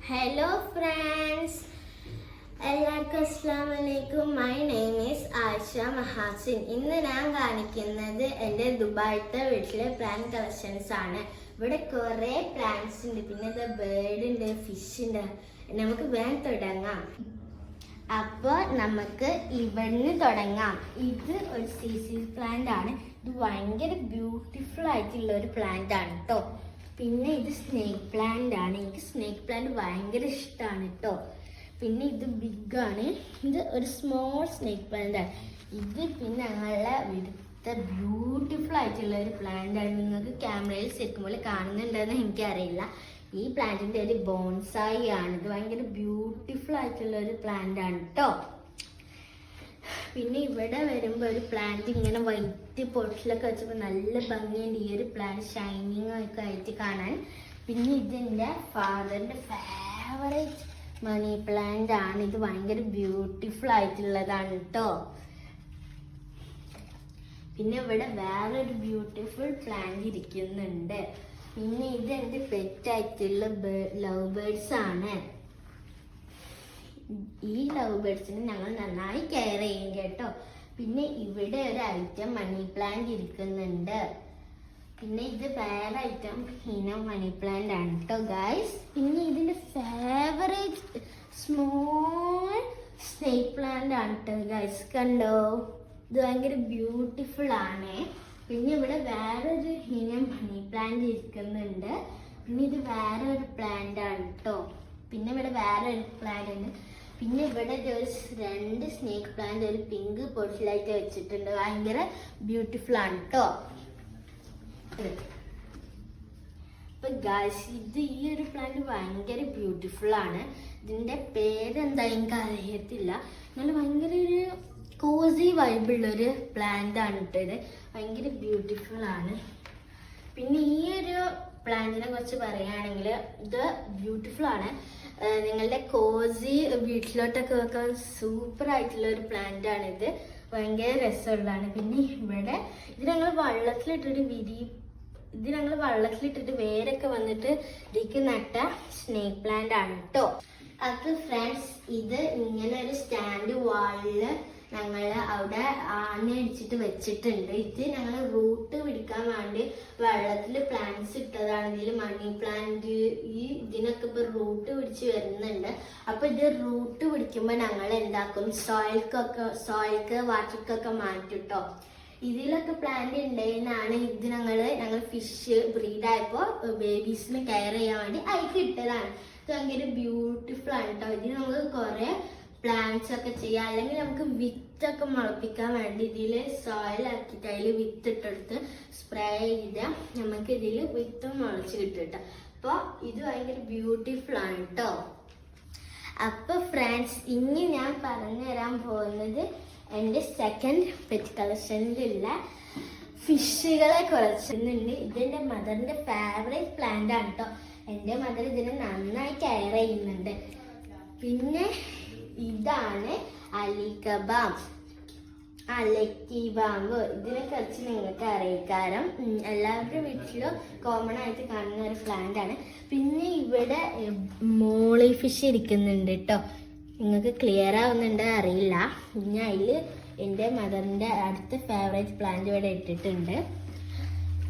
Hello friends, എല്ലാവർക്കും അസ്സലാമു അലൈക്കും. My name is Ayesha Mahasin. ഇന്ന് ഞാൻ കാണിക്കുന്നത് എൻ്റെ ദുബായിത്തെ വീട്ടിലെ പ്ലാന്റ് കളക്ഷൻസ് ആണ്. ഇവിടെ കുറേ പ്ലാന്റ്സ് ഉണ്ട്, പിന്നെ ബേർഡ് ഉണ്ട്, ഫിഷ് ഉണ്ട്. നമുക്ക് വേഗം തുടങ്ങാം. അപ്പോൾ നമുക്ക് ഇവിടുന്ന് തുടങ്ങാം. ഇത് ഒരു സീസീൽ പ്ലാന്റ് ആണ്. ഇത് ഭയങ്കര ബ്യൂട്ടിഫുൾ ആയിട്ടുള്ള ഒരു പ്ലാന്റ് ആണ് കേട്ടോ. പിന്നെ ഇത് സ്നേക്ക് പ്ലാന്റ് ആണ്. എനിക്ക് സ്നേക്ക് പ്ലാന്റ് ഭയങ്കര ഇഷ്ടമാണ് കേട്ടോ. പിന്നെ ഇത് ബിഗ് ആണ്. ഇത് ഒരു സ്മോൾ സ്നേക്ക് പ്ലാന്റ് ആണ്. ഇത് പിന്നെ ഞങ്ങളുടെ ഇവിടുത്തെ ബ്യൂട്ടിഫുൾ ആയിട്ടുള്ള ഒരു പ്ലാന്റ് ആണ്. നിങ്ങൾക്ക് ക്യാമറയിൽ ശരിക്കും പോലെ കാണുന്നുണ്ടെന്ന് എനിക്കറിയില്ല. ഈ പ്ലാന്റിന്റെ ഒരു ബോൺസായി ആണ്. ഇത് ഭയങ്കര ബ്യൂട്ടിഫുൾ ആയിട്ടുള്ള ഒരു പ്ലാന്റ് ആണ് കേട്ടോ. പിന്നെ ഇവിടെ വരുമ്പോൾ ഒരു പ്ലാന്റ് ഇങ്ങനെ വൈറ്റ് പൊട്ടിലൊക്കെ വെച്ചപ്പോൾ നല്ല ഭംഗിയുണ്ട്. ഈ ഒരു പ്ലാന്റ് ഷൈനിങ് ഒക്കെ ആയിട്ട് കാണാൻ. പിന്നെ ഇതിൻ്റെ ഫാദറിൻ്റെ ഫേവറേറ്റ് മണി പ്ലാന്റ് ആണ്. ഇത് ഭയങ്കര ബ്യൂട്ടിഫുൾ ആയിട്ടുള്ളതാണ് കേട്ടോ. പിന്നെ ഇവിടെ വേറൊരു ബ്യൂട്ടിഫുൾ പ്ലാന്റ് ഇരിക്കുന്നുണ്ട്. പിന്നെ ഇത് എൻ്റെ പെറ്റായിട്ടുള്ള ലവ് ബേർഡ്സ് ആണ്. ഈ ലവ് ബേർഡ്സിനെ ഞങ്ങൾ നന്നായി കെയർ ചെയ്യും കേട്ടോ. പിന്നെ ഇവിടെ ഒരു ഐറ്റം മണി പ്ലാന്റ് ഇരിക്കുന്നുണ്ട്. പിന്നെ ഇത് വേറെ ഐറ്റം ഇനം മണി പ്ലാന്റ് ആണ് കേട്ടോ ഗൈസ്. പിന്നെ ഇതിൻ്റെ ഫേവറേറ്റ് സ്മോൾ സ്നേക്ക് പ്ലാന്റ് ആണ് കേട്ടോ ഗൈസ്. കണ്ടോ, ഇത് ഭയങ്കര ബ്യൂട്ടിഫുൾ ആണ്. പിന്നെ ഇവിടെ വേറൊരു ഇനം മണി പ്ലാന്റ് ഇരിക്കുന്നുണ്ട്. പിന്നെ ഇത് വേറെ ഒരു പ്ലാന്റ് ആണ് കേട്ടോ. പിന്നെ ഇവിടെ വേറെ ഒരു പ്ലാന്റ് ഉണ്ട്. പിന്നെ ഇവിടെ ഒരു രണ്ട് സ്നേക്ക് പ്ലാന്റ് ഒരു പിങ്ക് പൊട്ടിലായിട്ട് വെച്ചിട്ടുണ്ട്. ഭയങ്കര ബ്യൂട്ടിഫുൾ ആണ് കേട്ടോ. അപ്പൊ ഗായ്സ്, ഇത് ഈ ഒരു പ്ലാന്റ് ഭയങ്കര ബ്യൂട്ടിഫുൾ ആണ്. ഇതിന്റെ പേരെന്താ എനിക്ക് അറിയത്തില്ല. നല്ല ഭയങ്കര ഒരു കോസി വൈബുള്ളൊരു പ്ലാന്റ് ആണ് കേട്ടോ. ഇത് ഭയങ്കര ബ്യൂട്ടിഫുൾ ആണ്. പിന്നെ ഈ ഒരു പ്ലാന്റിനെ കുറിച്ച് പറയുകയാണെങ്കിൽ ഇത് ബ്യൂട്ടിഫുൾ ആണ്. നിങ്ങളുടെ കോസി വീട്ടിലോട്ടൊക്കെ വെക്കാൻ സൂപ്പർ ആയിട്ടുള്ള ഒരു പ്ലാന്റ് ആണ്. ഇത് ഭയങ്കര രസമുള്ളതാണ്. പിന്നെ ഇവിടെ ഇത് ഞങ്ങൾ വള്ളത്തിലിട്ടിട്ട് വേരൊക്കെ വന്നിട്ട് ഇതിലേക്ക് നട്ട സ്നേക്ക് പ്ലാന്റ് ആണ് കേട്ടോ. അപ്പൊ ഫ്രണ്ട്സ്, ഇത് ഇങ്ങനെ ഒരു സ്റ്റാൻഡ് വാളില് ഞങ്ങൾ അവിടെ ആണയടിച്ചിട്ട് വെച്ചിട്ടുണ്ട്. ഇത് ഞങ്ങൾ റൂട്ട് പിടിക്കാൻ വേണ്ടി വെള്ളത്തിൽ പ്ലാന്റ്സ് ഇട്ടതാണ്. ഇതിൽ മണി പ്ലാന്റ് ഇതിനൊക്കെ ഇപ്പൊ റൂട്ട് പിടിച്ച് വരുന്നുണ്ട്. അപ്പൊ ഇത് റൂട്ട് പിടിക്കുമ്പോൾ ഞങ്ങൾ എന്താക്കും, സോയിൽക്ക് വാട്ടർക്കൊക്കെ മാറ്റിട്ടോ. ഇതിലൊക്കെ പ്ലാന്റ് ഉണ്ടായിരുന്നാണ്. ഇത് ഞങ്ങൾ ഫിഷ് ബ്രീഡായപ്പോൾ ബേബീസിന് കെയർ ചെയ്യാൻ വേണ്ടി അതിലേക്ക് ഇട്ടതാണ്. ഇത് ഭയങ്കര ബ്യൂട്ടിഫുൾ ആണ് കേട്ടോ. ഇതിന് നമുക്ക് കുറെ പ്ലാന്റ്സ് ഒക്കെ ചെയ്യാം. അല്ലെങ്കിൽ നമുക്ക് വിത്തൊക്കെ മുളപ്പിക്കാൻ വേണ്ടി ഇതിൽ സോയിൽ ആക്കിയിട്ട് അതിൽ വിത്ത് ഇട്ടെടുത്ത് സ്പ്രേ ചെയ്താൽ നമുക്ക് ഇതിൽ വിത്ത് മുളച്ച് കിട്ടും കേട്ടോ. അപ്പോൾ ഇത് ഭയങ്കര ബ്യൂട്ടിഫുൾ ആണ് കേട്ടോ. അപ്പോൾ ഫ്രണ്ട്സ്, ഇനി ഞാൻ പറഞ്ഞു തരാൻ പോകുന്നത് എൻ്റെ സെക്കൻഡ് പെറ്റ് കളക്ഷനിലുള്ള ഫിഷുകളെ കുറിച്ചുണ്ട്. ഇതെൻ്റെ മദറിൻ്റെ ഫേവറേറ്റ് പ്ലാന്റ് ആണ് കേട്ടോ. എൻ്റെ മദർ ഇതിനെ നന്നായി കെയർ ചെയ്യുന്നുണ്ട്. പിന്നെ ഇതാണ് അലിക്കബാം, അലക്കിബാമ്പ്. ഇതിനെ കുറിച്ച് നിങ്ങൾക്ക് അറിയിക്കാരം. എല്ലാവരുടെ വീട്ടിലും കോമൺ ആയിട്ട് കാണുന്ന ഒരു പ്ലാന്റ് ആണ്. പിന്നെ ഇവിടെ മോളി ഫിഷ് ഇരിക്കുന്നുണ്ട് കേട്ടോ. നിങ്ങൾക്ക് ക്ലിയർ ആവുന്നുണ്ടോ അറിയില്ല. പിന്നെ അതിൽ എൻ്റെ മദറിൻ്റെ അടുത്ത ഫേവറേറ്റ് പ്ലാന്റ് ഇവിടെ ഇട്ടിട്ടുണ്ട്.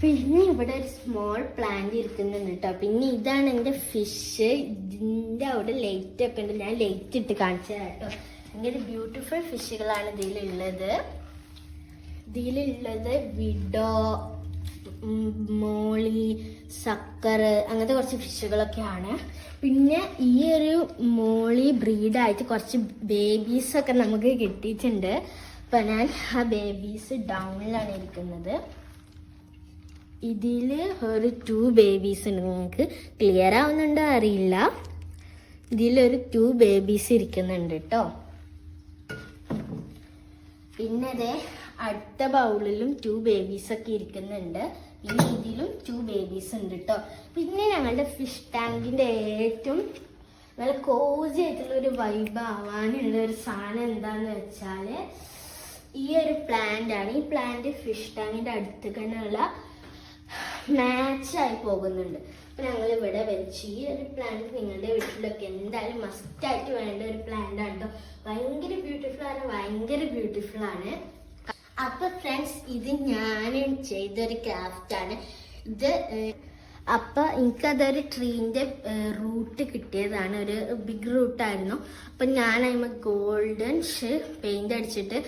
പിന്നെ ഇവിടെ ഒരു സ്മോൾ പ്ലാന്റ് ഇരിക്കുന്നുണ്ട് കേട്ടോ. പിന്നെ ഇതാണ് എൻ്റെ ഫിഷ്. ഇതിൻ്റെ അവിടെ ലൈറ്റ് ഒക്കെ ഉണ്ട്. ഞാൻ ലൈറ്റ് ഇട്ട് കാണിച്ചു തരാം കേട്ടോ. ഭയങ്കര ബ്യൂട്ടിഫുൾ ഫിഷുകളാണ് ഇതിലുള്ളത്. വിഡോ, മോളി, സക്കർ, അങ്ങനത്തെ കുറച്ച് ഫിഷുകളൊക്കെയാണ്. പിന്നെ ഈ ഒരു മോളി ബ്രീഡായിട്ട് കുറച്ച് ബേബീസൊക്കെ നമുക്ക് കിട്ടിയിട്ടുണ്ട്. അപ്പം ഞാൻ ആ ബേബീസ് ഡൗണിലാണ് ഇരിക്കുന്നത്. ഇതിൽ ഒരു 2 ബേബീസ് ഉണ്ട്. നിങ്ങൾക്ക് ക്ലിയർ ആവുന്നുണ്ടോ അറിയില്ല. ഇതിലൊരു 2 ബേബീസ് ഇരിക്കുന്നുണ്ട് കേട്ടോ. പിന്നെ അതെ അടുത്ത ബൗളിലും 2 ബേബീസ് ഒക്കെ ഇരിക്കുന്നുണ്ട്. പിന്നെ ഇതിലും 2 ബേബീസ് ഉണ്ട് കേട്ടോ. പിന്നെ ഞങ്ങളുടെ ഫിഷ് ടാങ്കിൻ്റെ ഏറ്റവും നല്ല കോസി ആയിട്ടുള്ള ഒരു വൈബ് ആവാനുള്ള ഒരു സാധനം എന്താന്ന് വെച്ചാൽ ഈ ഒരു പ്ലാന്റ് ആണ്. ഈ പ്ലാന്റ് ഫിഷ് ടാങ്കിൻ്റെ അടുത്ത് തന്നെയുള്ള മാച്ചായി പോകുന്നുണ്ട്. അപ്പൊ ഞങ്ങൾ ഇവിടെ വെച്ച് ഈ ഒരു പ്ലാന്റ് നിങ്ങളുടെ വീട്ടിലൊക്കെ എന്തായാലും മസ്റ്റായിട്ട് വേണ്ട ഒരു പ്ലാന്റ് ആണ് കേട്ടോ. ഭയങ്കര ബ്യൂട്ടിഫുൾ ആണ്, ഭയങ്കര ബ്യൂട്ടിഫുൾ ആണ്. അപ്പൊ ഫ്രണ്ട്സ്, ഇത് ഞാൻ ചെയ്തൊരു ക്രാഫ്റ്റ് ആണ് ഇത്. അപ്പൊ എനിക്കതൊരു ട്രീന്റെ റൂട്ട് കിട്ടിയതാണ്, ഒരു ബിഗ് റൂട്ടായിരുന്നു. അപ്പൊ ഞാൻ അതിന് ഗോൾഡൻ പെയിന്റ് അടിച്ചിട്ട്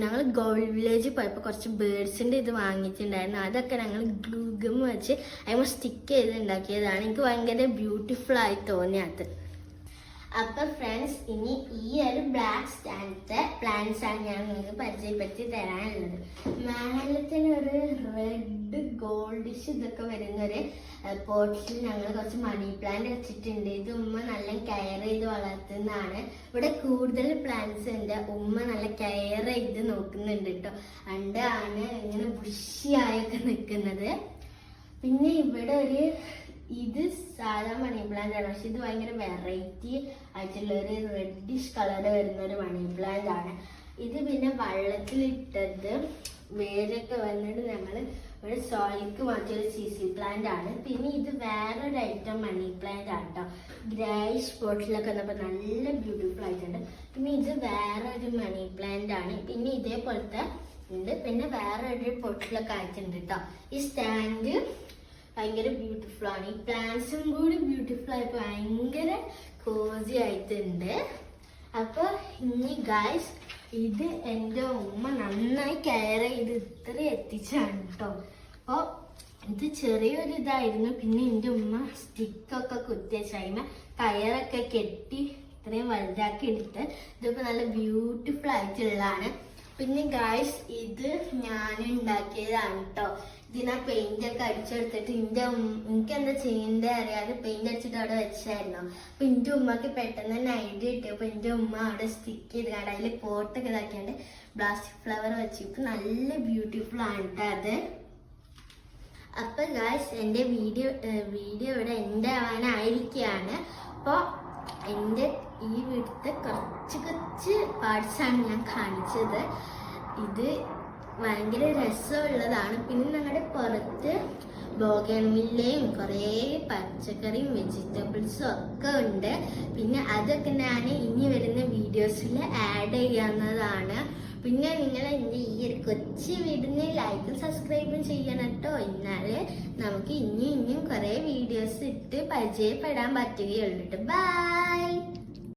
ഞങ്ങൾ ഗോൾഡ് വില്ലേജ് പോയപ്പോൾ കുറച്ച് ബേർഡ്സിന്റെ ഇത് വാങ്ങിയിട്ടുണ്ടായിരുന്നു. അതൊക്കെ ഞങ്ങൾ ഗ്ലൂ ഗം വെച്ച് അതിന് സ്റ്റിക്ക് ചെയ്ത് ഉണ്ടാക്കിയതാണ്. എനിക്ക് ഭയങ്കര ബ്യൂട്ടിഫുൾ ആയി തോന്നിയത്. അപ്പൊ ഫ്രണ്ട്സ്, ഇനി ഈ ഒരു ബ്ലാക്ക് സ്റ്റാൻഡത്തെ പ്ലാന്റ്സ് ആണ് ഞാൻ നിങ്ങൾക്ക് പരിചയപ്പെടുത്തി തരാനുള്ളത്. മേലത്തിന് ഒരു റെഡ് ഗോൾഡിഷ് ഇതൊക്കെ വരുന്ന ഒരു പോട്ടിൽ ഞങ്ങൾ കുറച്ച് മണി പ്ലാന്റ് വെച്ചിട്ടുണ്ട്. ഇത് ഉമ്മ നല്ല കെയർ ചെയ്ത് വളർത്തുന്നതാണ്. ഇവിടെ കൂടുതൽ പ്ലാന്റ്സ് ഉണ്ട്, ഉമ്മ നല്ല കെയർ ചെയ്ത് നോക്കുന്നുണ്ട് കേട്ടോ. ആണ് ഇങ്ങനെ ബുഷിയായൊക്കെ നിൽക്കുന്നത്. പിന്നെ ഇവിടെ ഒരു ഇത് സാധാ മണി പ്ലാന്റ് ആണ്, പക്ഷെ ഇത് ഭയങ്കര വെറൈറ്റി ആയിട്ടുള്ള ഒരു റെഡിഷ് കളർ വരുന്ന ഒരു മണി പ്ലാന്റ് ആണ്. ഇത് പിന്നെ വെള്ളത്തിലിട്ടത് വേരൊക്കെ വന്നിട്ട് ഞങ്ങൾ ഒരു സോയിൽക്ക് മാറ്റിയൊരു CC പ്ലാന്റ് ആണ്. പിന്നെ ഇത് വേറൊരു ഐറ്റം മണി പ്ലാന്റ് ആണ് കേട്ടോ. ഗ്രേഷ് പോട്ടിലൊക്കെ വന്നപ്പോൾ നല്ല ബ്യൂട്ടിഫുൾ ആയിട്ടുണ്ട്. പിന്നെ ഇത് വേറൊരു മണി പ്ലാന്റ് ആണ്. പിന്നെ ഇതേപോലത്തെ ഉണ്ട്. പിന്നെ വേറൊരു പൊട്ടിലൊക്കെ ആയിട്ടുണ്ട് കേട്ടോ. ഈ സ്റ്റാൻഡ് ഭയങ്കര ബ്യൂട്ടിഫുൾ ആണ്. ഈ പ്ലാന്റ്സും കൂടി ബ്യൂട്ടിഫുൾ ആയപ്പോൾ ഭയങ്കര കോസി ആയിട്ടുണ്ട്. അപ്പൊ ഇനി ഗൈസ്, ഇത് എൻ്റെ ഉമ്മ നന്നായി കെയർ ചെയ്ത് ഇത്ര എത്തിച്ചാണ് കേട്ടോ. അപ്പോൾ ഇത് ചെറിയൊരു ഇതായിരുന്നു. പിന്നെ എൻ്റെ ഉമ്മ സ്റ്റിക്കൊക്കെ കുത്തിയച്ചതിമ കയറൊക്കെ കെട്ടി ഇത്രയും വലുതാക്കി എടുത്ത് ഇതിപ്പോൾ നല്ല ബ്യൂട്ടിഫുൾ ആയിട്ടുള്ളതാണ്. പിന്നെ ഗായ്സ്, ഇത് ഞാൻ ഉണ്ടാക്കിയതാണ് കേട്ടോ. ഇതിനാ പെയിന്റ് ഒക്കെ അടിച്ചെടുത്തിട്ട് എനിക്ക് എന്താ ചെയ്യേണ്ടത് അറിയാതെ പെയിന്റ് അടിച്ചിട്ട് അവിടെ വെച്ചായിരുന്നു. അപ്പൊ എന്റെ ഉമ്മക്ക് പെട്ടെന്ന് തന്നെ ഐഡിയ കിട്ടി. അപ്പൊ എന്റെ ഉമ്മ അവിടെ സ്റ്റിക്ക് ചെയ്ത് കണ്ട് അതിൽ പോട്ടൊക്കെ ഇതാക്കിയാണ്ട് പ്ലാസ്റ്റിക് ഫ്ലവർ വെച്ചിട്ട് നല്ല ബ്യൂട്ടിഫുൾ ആണ് കേട്ടോ അത്. അപ്പൊ ഗായ്സ്, എന്റെ വീഡിയോ ഇവിടെ എന്റെ ആവാനായിരിക്കുകയാണ്. അപ്പോൾ എൻ്റെ ഈ വീട്ടിലത്തെ കുറച്ച് പാർട്സ് ആണ് ഞാൻ കാണിച്ചത്. ഇത് ഭയങ്കര രസമുള്ളതാണ്. പിന്നെ ഞങ്ങളുടെ പുറത്ത് ബോഗൺവില്ലയും കുറേ പച്ചക്കറിയും വെജിറ്റബിൾസും ഒക്കെ ഉണ്ട്. പിന്നെ അതൊക്കെ ഞാൻ ഇനി വരുന്ന വീഡിയോസിൽ ആഡ് ചെയ്യാവുന്നതാണ്. പിന്നെ നിങ്ങൾ എൻ്റെ ഈ ഒരു കൊച്ചു വീടിന് ലൈക്കും സബ്സ്ക്രൈബും ചെയ്യണം കേട്ടോ. എന്നാലേ നമുക്ക് ഇനിയും കുറേ വീഡിയോസ് ഇട്ട് പരിചയപ്പെടാൻ പറ്റുകയുള്ളൂ. ബൈ.